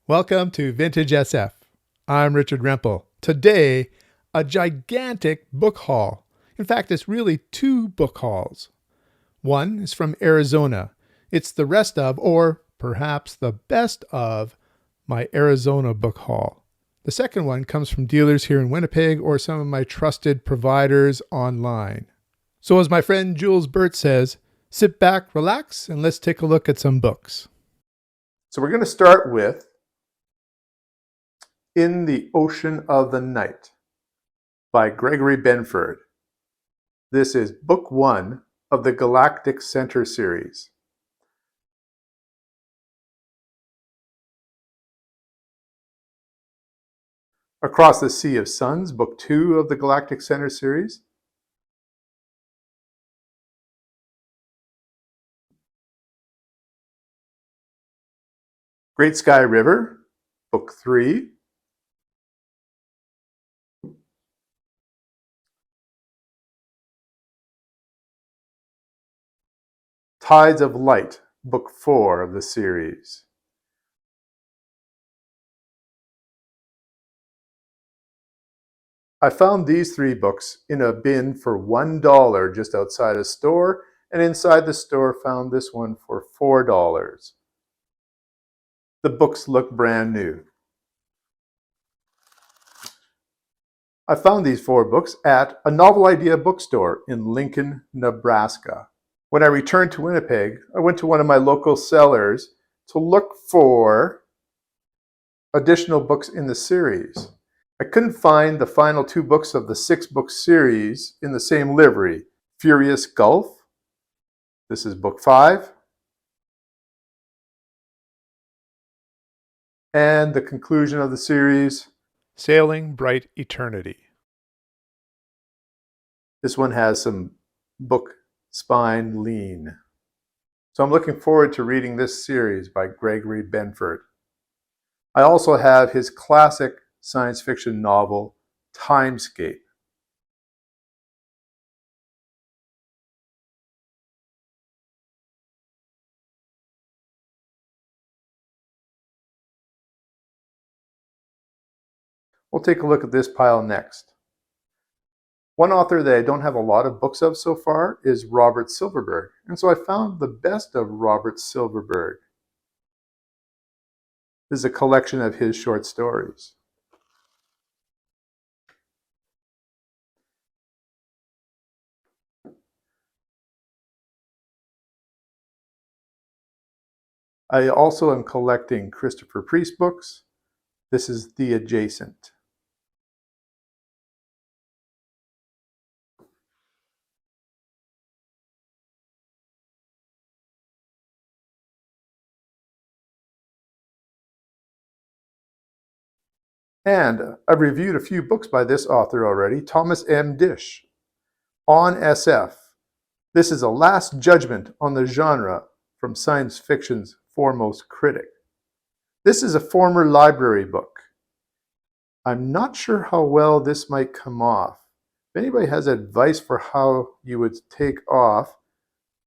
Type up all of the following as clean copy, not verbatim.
Welcome to Vintage SF. I'm Richard Rempel. Today, a gigantic book haul. In fact, it's really two book hauls. One is from Arizona. It's the rest of, or perhaps the best of, my Arizona book haul. The second one comes from dealers here in Winnipeg or some of my trusted providers online. So as my friend Jules Burt says, sit back, relax, and let's take a look at some books. So we're going to start with In the Ocean of the Night by Gregory Benford. This is book one of the Galactic Center series. Across the Sea of Suns, book two of the Galactic Center series. Great Sky River, book three. Tides of Light, book four of the series. I found these three books in a bin for $1 just outside a store, and inside the store found this one for $4. The books look brand new. I found these four books at a Novel Idea bookstore in Lincoln, Nebraska. When I returned to Winnipeg, I went to one of my local sellers to look for additional books in the series. I couldn't find the final two books of the 6-book series in the same livery. Furious Gulf, this is book 5, and the conclusion of the series, Sailing Bright Eternity. This one has some book spine lean. So I'm looking forward to reading this series by Gregory Benford. I also have his classic science fiction novel, Timescape. We'll take a look at this pile next. One author that I don't have a lot of books of so far is Robert Silverberg, and so I found the best of Robert Silverberg. This is a collection of his short stories. I also am collecting Christopher Priest books. This is The Adjacent. And I've reviewed a few books by this author already, Thomas M. Disch, On SF. This is a last judgment on the genre from science fiction's foremost critic. This is a former library book. I'm not sure how well this might come off. If anybody has advice for how you would take off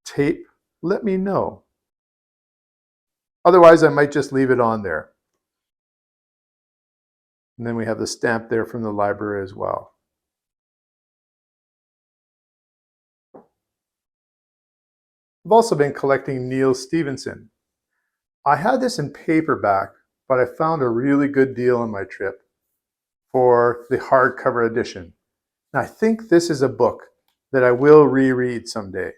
tape, let me know. Otherwise, I might just leave it on there. And then we have the stamp there from the library as well. I've also been collecting Neal Stephenson. I had this in paperback, but I found a really good deal on my trip for the hardcover edition. And I think this is a book that I will reread someday.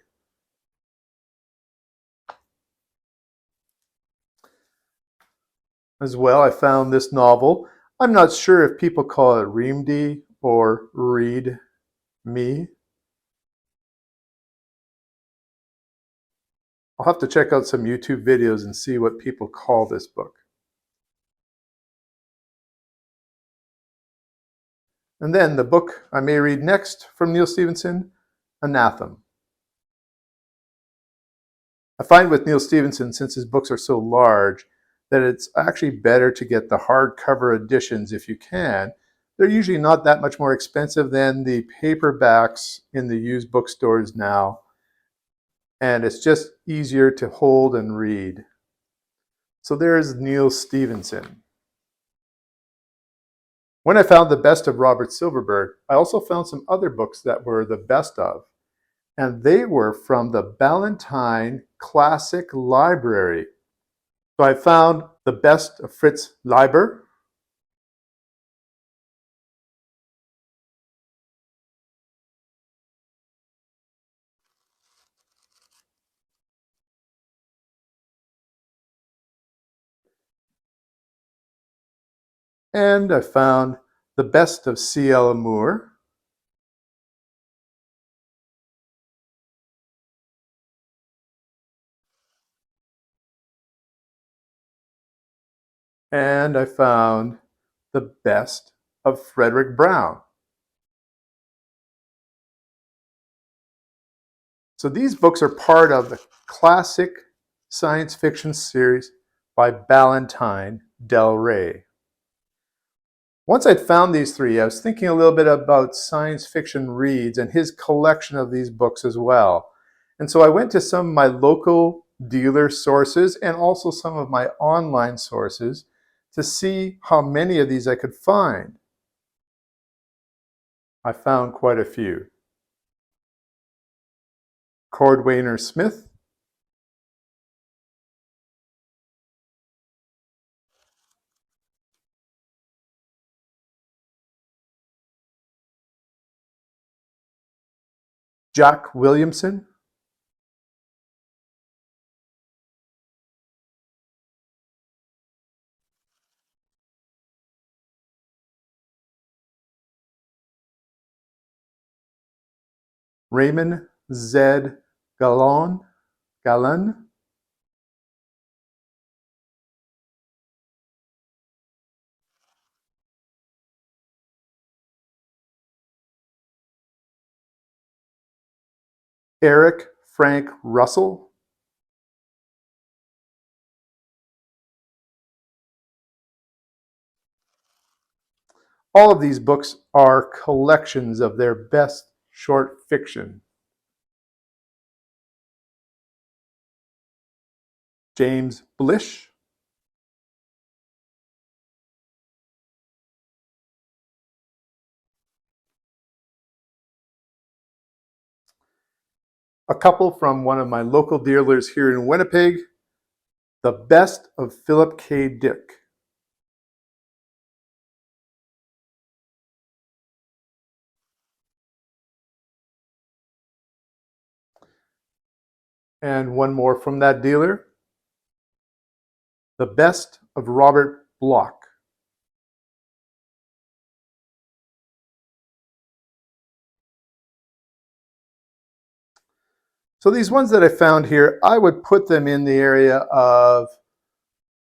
As well, I found this novel. I'm not sure if people call it Reamdy or Read Me. I'll have to check out some YouTube videos and see what people call this book. And then the book I may read next from Neal Stephenson, Anathema. I find with Neal Stephenson, since his books are so large, that it's actually better to get the hardcover editions if you can. They're usually not that much more expensive than the paperbacks in the used bookstores now. And it's just easier to hold and read. So there's Neal Stephenson. When I found the best of Robert Silverberg, I also found some other books that were the best of, and they were from the Ballantine Classic Library. So I found the best of Fritz Leiber, and I found the best of C.L. Amour, and I found the best of Frederick Brown. So these books are part of the classic science fiction series by Ballantine Del Rey. Once I'd found these three, I was thinking a little bit about science fiction reads and his collection of these books as well. And so I went to some of my local dealer sources and also some of my online sources to see how many of these I could find. I found quite a few. Cordwainer Smith, Jack Williamson, Raymond Z. Gallon, Eric Frank Russell, all of these books are collections of their best short fiction. James Blish, a couple from one of my local dealers here in Winnipeg, The Best of Philip K. Dick. And one more from that dealer, The Best of Robert Bloch. So these ones that I found here, I would put them in the area of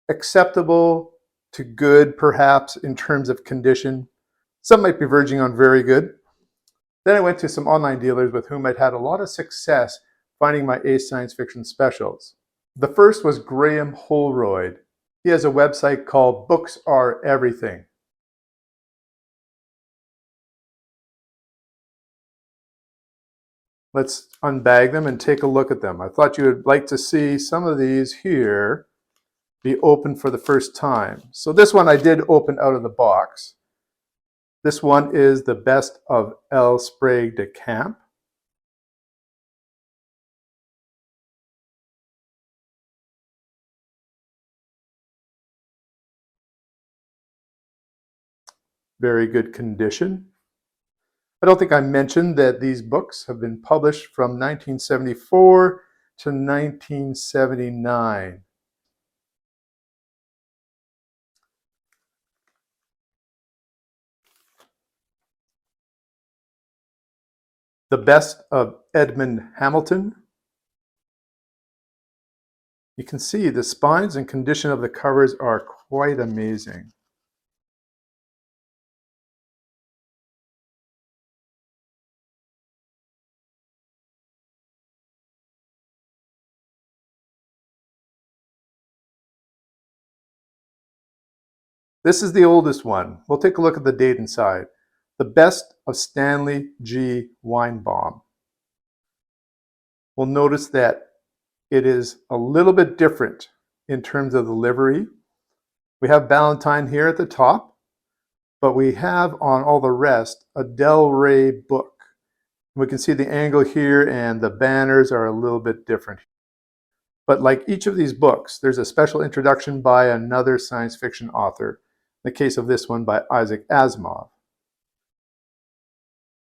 acceptable to good, perhaps, in terms of condition. Some might be verging on very good. Then I went to some online dealers with whom I'd had a lot of success finding my Ace Science Fiction specials. The first was Graham Holroyd. He has a website called Books Are Everything. Let's unbag them and take a look at them. I thought you would like to see some of these here be open for the first time. So this one I did open out of the box. This one is The Best of L. Sprague de Camp. Very good condition. I don't think I mentioned that these books have been published from 1974 to 1979. The Best of Edmund Hamilton. You can see the spines and condition of the covers are quite amazing. This is the oldest one. We'll take a look at the date inside. The Best of Stanley G. Weinbaum. We'll notice that it is a little bit different in terms of the livery. We have Ballantine here at the top. but we have on all the rest a Del Rey book. We can see the angle here and the banners are a little bit different. But like each of these books, there's a special introduction by another science fiction author. In the case of this one by Isaac Asimov.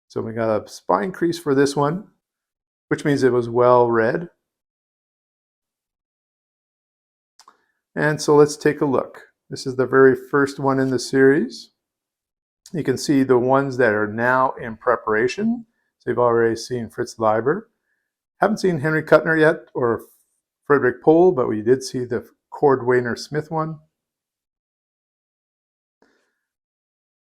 So we got a spine crease for this one, which means it was well read. And so let's take a look. This is the very first one in the series. You can see the ones that are now in preparation. So you've already seen Fritz Leiber. Haven't seen Henry Kuttner yet or Frederick Pohl, but we did see the Cordwainer Smith one.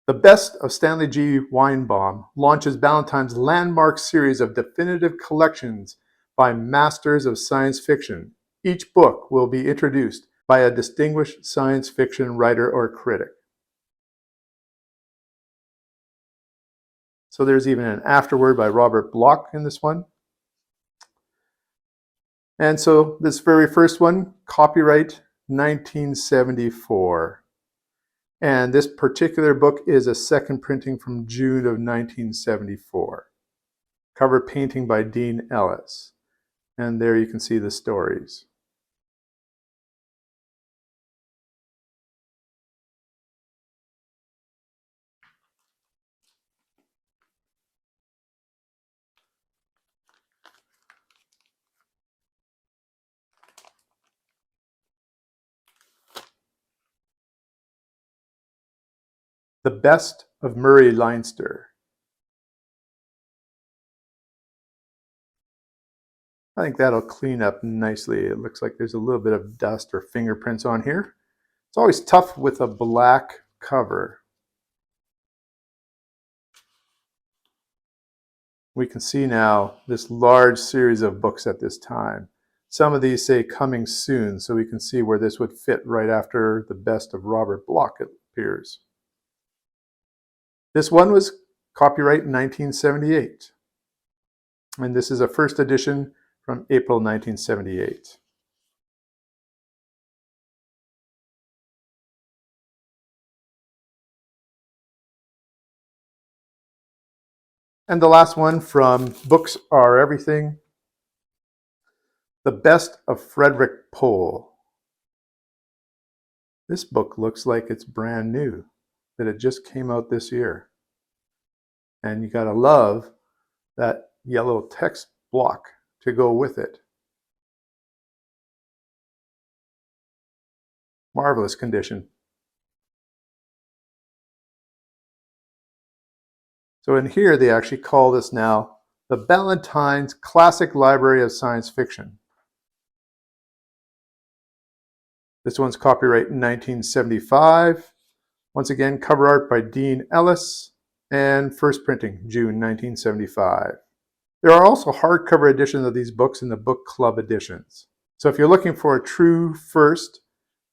The Best of Stanley G. Weinbaum launches Ballantine's landmark series of definitive collections by masters of science fiction. Each book will be introduced by a distinguished science fiction writer or critic. So there's even an afterword by Robert Bloch in this one. And so this very first one, copyright 1974. And this particular book is a second printing from June of 1974. Cover painting by Dean Ellis. And there you can see the stories. The Best of Murray Leinster. I think that'll clean up nicely. It looks like there's a little bit of dust or fingerprints on here. It's always tough with a black cover. We can see now this large series of books at this time. Some of these say coming soon, so we can see where this would fit right after The Best of Robert Bloch appears. This one was copyright 1978. And this is a first edition from April 1978. And the last one from Books Are Everything, The Best of Frederick Pohl. This book looks like it's brand new, that it just came out this year. And you gotta love that yellow text block to go with it. Marvelous condition. So in here, they actually call this now the Ballantine's Classic Library of Science Fiction. This one's copyright in 1975. Once again, cover art by Dean Ellis, and first printing, June 1975. There are also hardcover editions of these books in the book club editions. So if you're looking for a true first,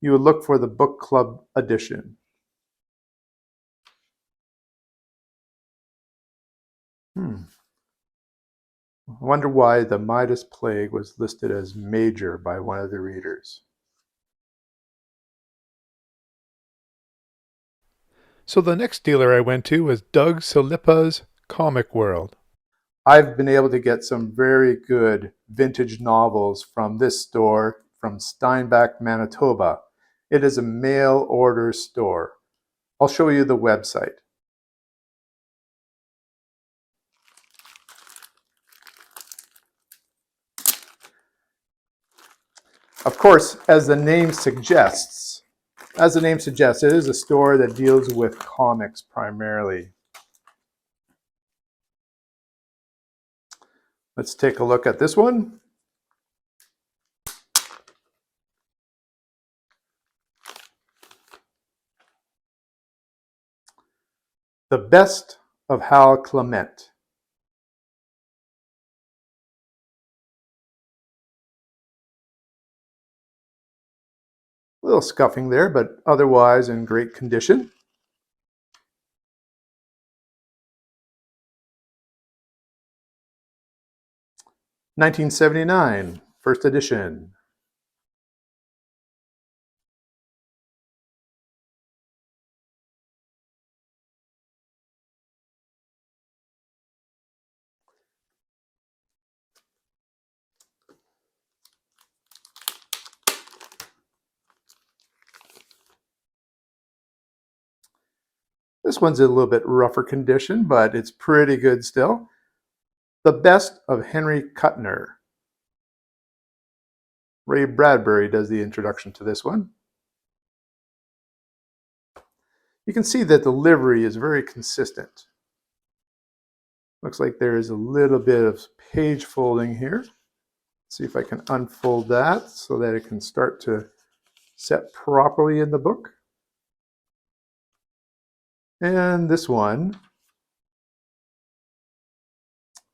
you would look for the book club edition. I wonder why the Midas Plague was listed as major by one of the readers. So the next dealer I went to was Doug Silipa's Comic World. I've been able to get some very good vintage novels from this store from Steinbach, Manitoba. It is a mail order store. I'll show you the website. Of course, as the name suggests, it is a store that deals with comics primarily. Let's take a look at this one. The Best of Hal Clement. A little scuffing there, but otherwise in great condition. $19.79, first edition. This one's a little bit rougher condition, but it's pretty good still. The Best of Henry Kuttner. Ray Bradbury does the introduction to this one. You can see that the livery is very consistent. Looks like there is a little bit of page folding here. See if I can unfold that so that it can start to set properly in the book. And this one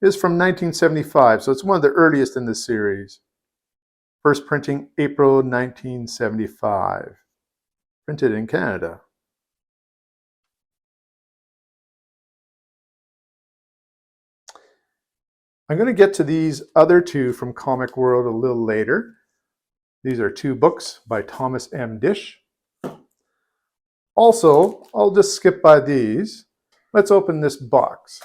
is from 1975, so it's one of the earliest in the series. First printing April 1975. Printed in Canada. I'm going to get to these other two from Comic World a little later. These are two books by Thomas M. Disch. Also, I'll just skip by these. Let's open this box.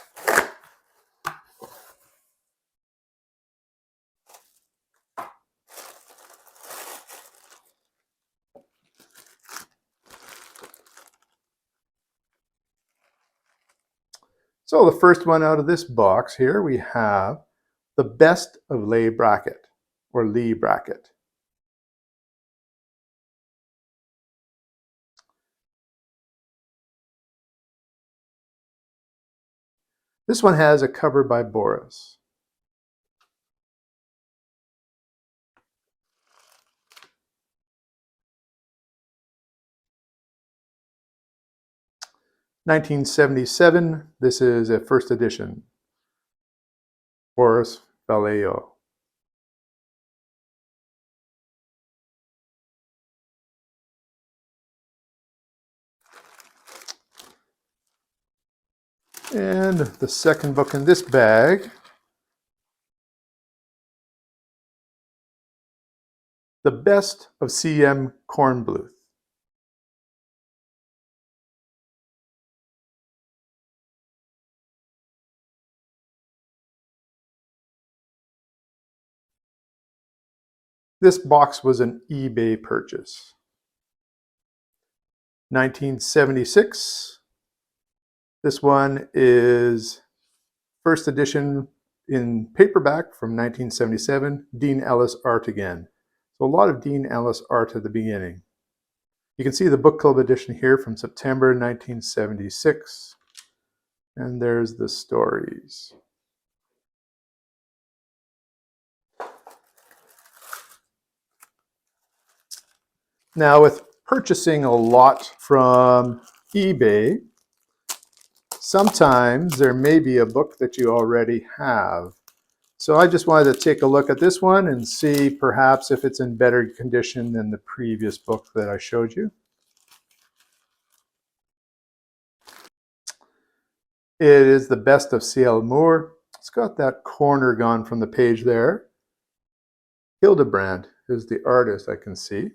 So the first one out of this box here, we have The Best of Leigh Brackett, or Lee Brackett. This one has a cover by Boris. (1977). This is a first edition. Boris Vallejo. And the second book in this bag, The Best of C.M. Kornbluth. This box was an eBay purchase. 1976. This one is first edition in paperback from 1977, Dean Ellis art again. So a lot of Dean Ellis art at the beginning. You can see the book club edition here from September 1976. And there's the stories. Now, with purchasing a lot from eBay, sometimes there may be a book that you already have. So I just wanted to take a look at this one and see perhaps if it's in better condition than the previous book that I showed you. It is The Best of C.L. Moore. It's got that corner gone from the page there. Hildebrand is the artist, I can see.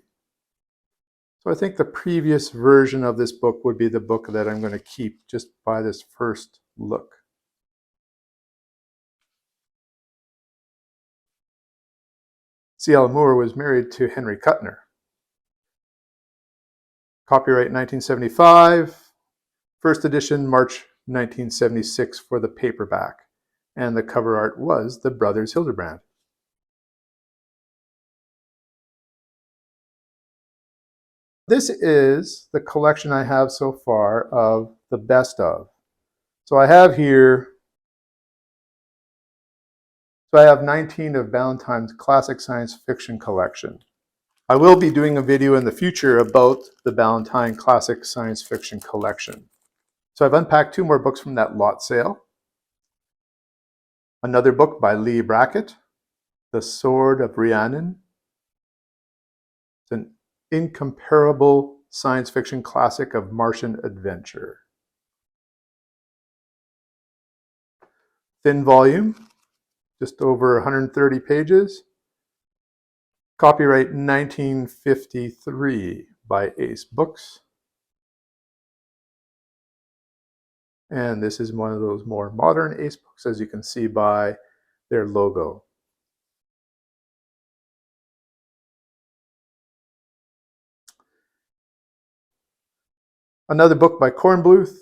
So I think the previous version of this book would be the book that I'm going to keep just by this first look. C.L. Moore was married to Henry Kuttner. Copyright 1975. First edition March 1976 for the paperback. And the cover art was the brothers Hildebrand. This is the collection I have so far of the best of. So I have here, I have 19 of Ballantine's classic science fiction collection. I will be doing a video in the future about the Ballantine classic science fiction collection. So I've unpacked two more books from that lot sale. Another book by Leigh Brackett, The Sword of Rhiannon. It's an incomparable science fiction classic of Martian adventure. Thin volume, just over 130 pages. Copyright 1953 by Ace Books. And this is one of those more modern Ace Books, as you can see by their logo. Another book by Kornbluth,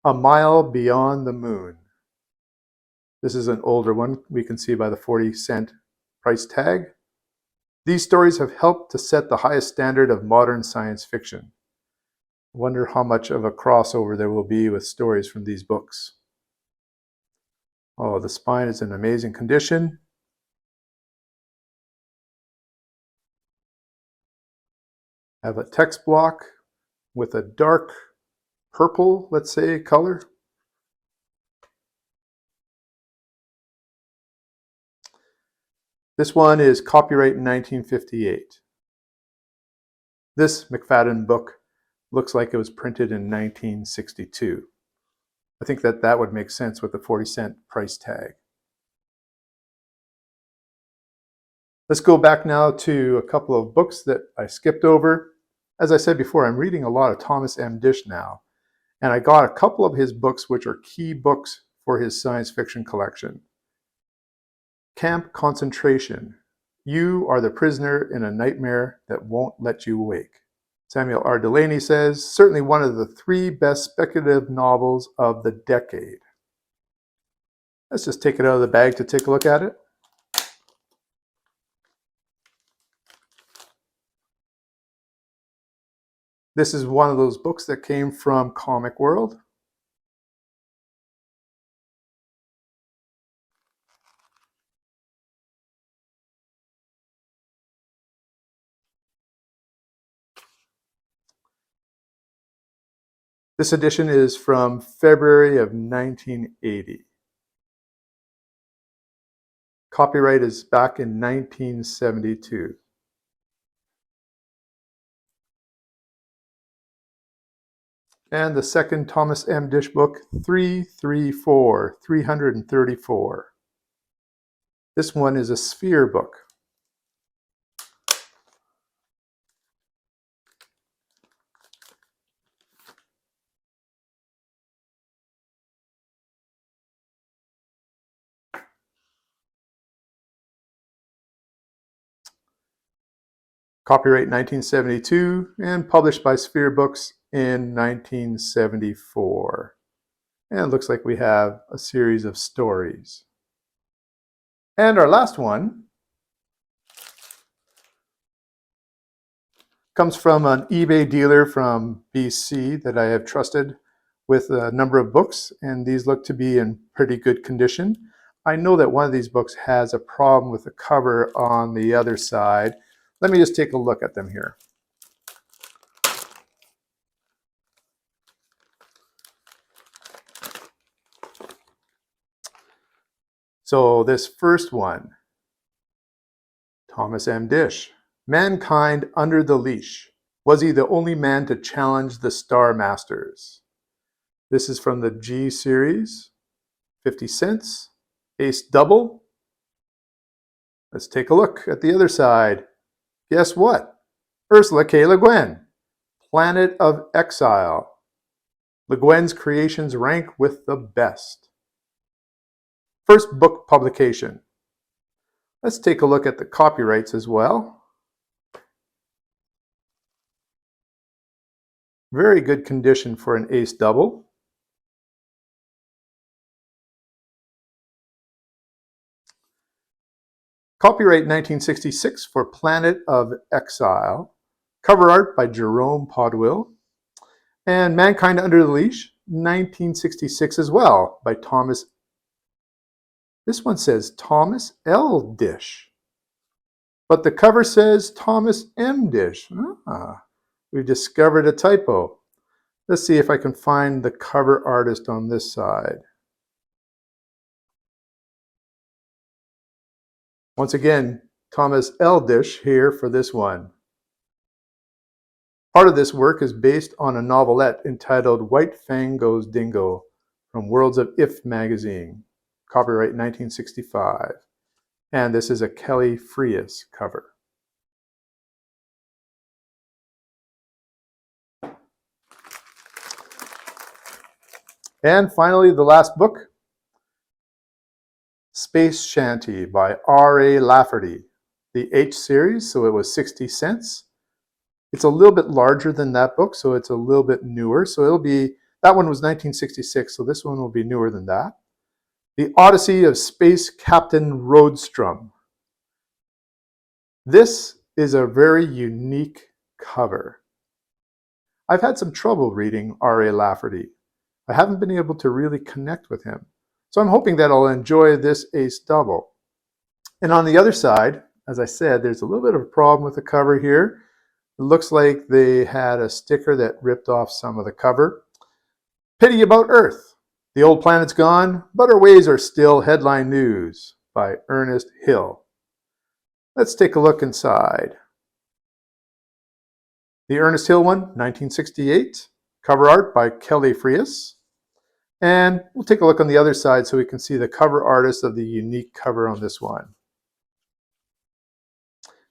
A Mile Beyond the Moon. This is an older one. We can see by the 40-cent price tag. These stories have helped to set the highest standard of modern science fiction. I wonder how much of a crossover there will be with stories from these books. Oh, the spine is in amazing condition. I have a text block with a dark purple, let's say, color. This one is copyright 1958. This McFadden book looks like it was printed in 1962. I think that would make sense with the 40-cent price tag. Let's go back now to a couple of books that I skipped over. As I said before, I'm reading a lot of Thomas M. Disch now, and I got a couple of his books which are key books for his science fiction collection. Camp Concentration. You are the prisoner in a nightmare that won't let you wake. Samuel R. Delany says, certainly one of the 3 best speculative novels of the decade. Let's just take it out of the bag to take a look at it. This is one of those books that came from Comic World. This edition is from February of 1980. Copyright is back in 1972. And the second Thomas M. Disch book, 334. This one is a sphere book. Copyright 1972 and published by Sphere Books in 1974. And it looks like we have a series of stories. And our last one comes from an eBay dealer from BC that I have trusted with a number of books, and these look to be in pretty good condition. I know that one of these books has a problem with the cover on the other side. Let me just take a look at them here. So this first one, Thomas M. Disch, Mankind Under the Leash. Was he the only man to challenge the Star Masters? This is from the G series, 50 cents, ace double. Let's take a look at the other side. Guess what? Ursula K. Le Guin, Planet of Exile. Le Guin's creations rank with the best. First book publication. Let's take a look at the copyrights as well. Very good condition for an ace double. Copyright 1966 for Planet of Exile. Cover art by Jerome Podwill. And Mankind Under the Leash, 1966 as well, by Thomas. This one says Thomas L. Disch. But the cover says Thomas M. Disch. We've discovered a typo. Let's see if I can find the cover artist on this side. Once again, Thomas L. Disch here for this one. Part of this work is based on a novelette entitled White Fang Goes Dingo from Worlds of If magazine, copyright 1965. And this is a Kelly Frias cover. And finally, the last book, Space Shanty by R.A. Lafferty, the H series, so it was 60 cents. It's a little bit larger than that book, so it's a little bit newer, so it'll be That one was 1966, so this one will be newer than that. The Odyssey of Space Captain Rodstrom. This is a very unique cover. I've had some trouble reading R.A. Lafferty. I haven't been able to really connect with him. So I'm hoping that I'll enjoy this ace double. And on the other side, as I said, there's a little bit of a problem with the cover here. It looks like they had a sticker that ripped off some of the cover. Pity About Earth. The Old Planet's Gone, but Our Ways Are Still Headline News by Ernest Hill. Let's take a look inside. The Ernest Hill one, 1968. Cover art by Kelly Frias. And we'll take a look on the other side so we can see the cover artist of the unique cover on this one.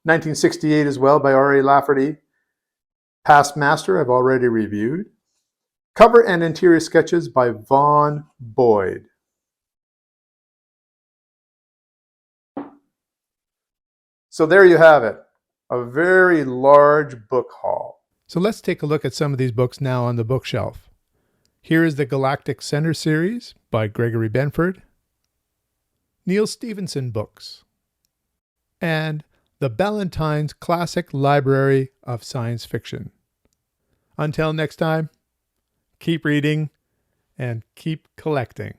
1968 as well by R.A. Lafferty. Past Master I've already reviewed. Cover and interior sketches by Vaughn Boyd. So there you have it, a very large book haul. So let's take a look at some of these books now on the bookshelf. Here is the Galactic Center series by Gregory Benford, Neil Stephenson books, and the Ballantine's Classic Library of Science Fiction. Until next time, keep reading and keep collecting.